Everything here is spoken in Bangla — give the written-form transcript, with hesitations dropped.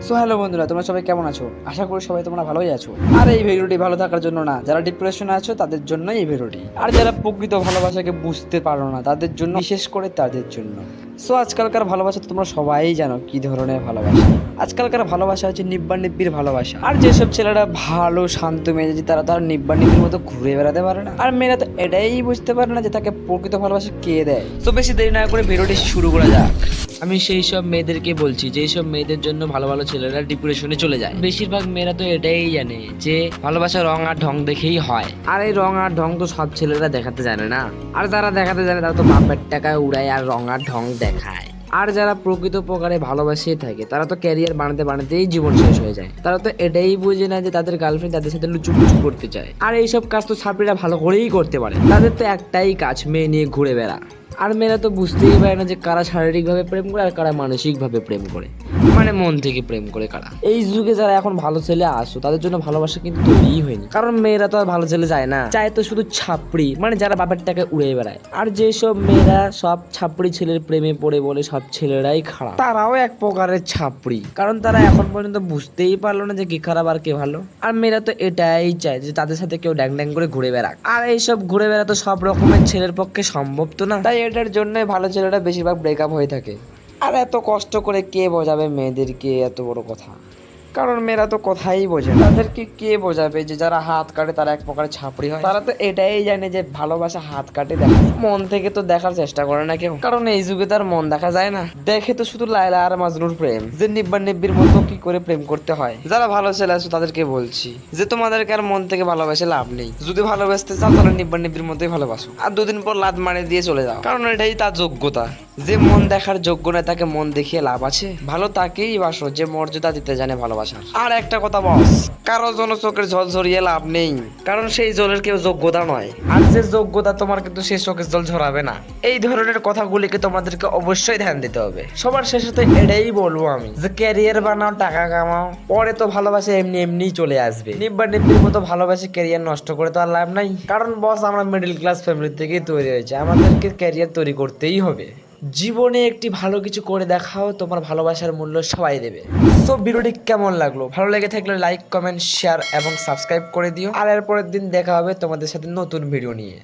সো হ্যালো বন্ধুরা, তোমরা সবাই কেমন আছো? আশা করি সবাই তোমরা ভালোই আছো। আর এই ভিডিওটি ভালো থাকার জন্য না, যারা ডিপ্রেশনে আছো তাদের জন্যই এই ভিডিওটি। আর যারা প্রকৃত ভালোবাসাকে বুঝতে পারো না তাদের জন্য, বিশেষ করে তাদের জন্য। সো আজকালকার ভালোবাসা তো তোমরা সবাই জানো কি ধরনের ভালোবাসা। আজকালকার ভালোবাসা হচ্ছে নিব্বা নিব্বির ভালোবাসা। আর যেসব ছেলেরা ভালো শান্ত মেজাজি তারা তো আর নিব্বা নিব্বির মতো ঘুরে বেড়াতে পারে না। আর মেয়েরা তো এটাই বুঝতে পারে না যে তাকে প্রকৃত ভালোবাসা কে দেয়। তো বেশি দেরি না করে ভিডিওটি শুরু করা যাক। আমি সেই সব মেয়েদেরকে বলছি যেই সব মেয়েদের জন্য ভালো ভালো ছেলেরা ডিপ্রেশনে চলে যায়। বেশিরভাগ মেয়েরা তো এটাই জানে যে ভালোবাসা রং আর ঢং দেখেই হয়। আর এই রং আর ঢং তো সব ছেলেরা দেখাতে জানে না। আর যারা দেখাতে জানে তারা তো বাপের টাকায় উড়ায় আর রং আর ঢং দেখায়। আর যারা প্রকৃত প্রকারে ভালোবাসে থাকে তারা তো ক্যারিয়ার বানাতে বানাতেই জীবন শেষ হয়ে যায়। তারা তো এটাই বুঝে না যে তাদের গার্লফ্রেন্ড তাদের সাথে লুচুপুচু করতে চায়। আর এইসব কাজ তো ছাত্রীরা ভালো করেই করতে পারে। তাদের তো একটাই কাজ, মেয়ে নিয়ে ঘুরে বেড়া। আর মেয়েরা তো বুঝতেই পারে না যে কারা শারীরিকভাবে প্রেম করে আর কারা মানসিকভাবে প্রেম করে, মানে মন থেকে প্রেম করে কারা। এই যুগে যারা এখন ভালো ছেলে আসো তাদের জন্য ভালোবাসা কিন্তু তৈরিই হয়নি। কারণ মেয়েরা তো আর ভালো ছেলে চায় না, চায় তো শুধু ছাপড়ি, মানে যারা বাপের টাকা উড়ে বেড়ায়। আর যেসব মেয়েরা সব ছাপড়ি ছেলের প্রেমে পড়ে বলে সব ছেলেরাই খারাপ, তারাও এক প্রকারের ছাপড়ি। কারণ তারা এখন পর্যন্ত বুঝতেই পারলো না যে কি খারাপ আর কে ভালো। আর মেয়েরা তো এটাই চায় যে তাদের সাথে কেউ ড্যাং ড্যাং করে ঘুরে বেড়াক। আর এইসব ঘুরে বেড়া তো সব রকমের ছেলের পক্ষে সম্ভব তো না। তাই এটার জন্য ভালো ছেলেরা বেশিরভাগ ব্রেকআপ হয়ে থাকে। আর এত কষ্ট করে কে বোঝাবে মেয়েদেরকে এত বড় কথা? কারণ মেয়েরা তো কথাই বোঝে না। তাদেরকে কে বোঝাবে যে যারা হাত কাটে তারা এক প্রকারের ছাপড়ি হয়? তারা তো এটাই জানে যে ভালোবাসা হাত কাটে দেখা, মন থেকে তো দেখার চেষ্টা করে না কেউ। কারণ এই যুগে তার মন দেখা যায় না, দেখে তো শুধু লায়লা আর মাজনুর প্রেম, যে নিব্বা নিব্বির মতো কি করে প্রেম করতে হয়। যারা ভালো ছেলে আছো তাদেরকে বলছি যে তোমাদেরকে আর মন থেকে ভালোবাসে লাভ নেই। যদি ভালোবাসতে চাও তাহলে নিব্বা নিব্বির মতোই ভালোবাসো, আর দুদিন পর লাত মারে দিয়ে চলে যাও। কারণ এটাই তার যোগ্যতা। যে মন দেখার যোগ্য নয় তাকে মন দেখিয়ে লাভ আছে? ভালো তাকেই বাসো যে মর্যাদা দিতে জানে ভালোবাসার। আর একটা কথা বস, কারো জন্য চোখের জল ঝরিয়ে লাভ নেই, কারণ সেই জলের কেউ যোগ্যতা নয়। আর যে যোগ্যতা তোমার কিন্তু সেই চোখের জল ঝরাবে না। এই ধরনের কথাগুলিকে তোমাদেরকে অবশ্যই ধ্যান দিতে হবে। সবার শেষে তো এটাই বলবো আমি যে ক্যারিয়ার বানাও, টাকা কামাও, পরে তো ভালোবাসা এমনি এমনি চলে আসবে। নিব্বা নিব্বির মতো ভালোবাসে ক্যারিয়ার নষ্ট করে তো আর লাভ নাই। কারণ বস আমরা মিডল ক্লাস ফ্যামিলি থেকেই তৈরি হয়েছে, আমাদেরকে ক্যারিয়ার তৈরি করতেই হবে। জীবনে একটি ভালো কিছু করে দেখাও, তোমার ভালোবাসার মূল্য সবাই দেবে। সো ভিডিওটি কেমন লাগলো? ভালো লেগে থাকলে লাইক, কমেন্ট, শেয়ার এবং সাবস্ক্রাইব করে দিও। আর এর পরের দিন দেখা হবে তোমাদের সাথে নতুন ভিডিও নিয়ে।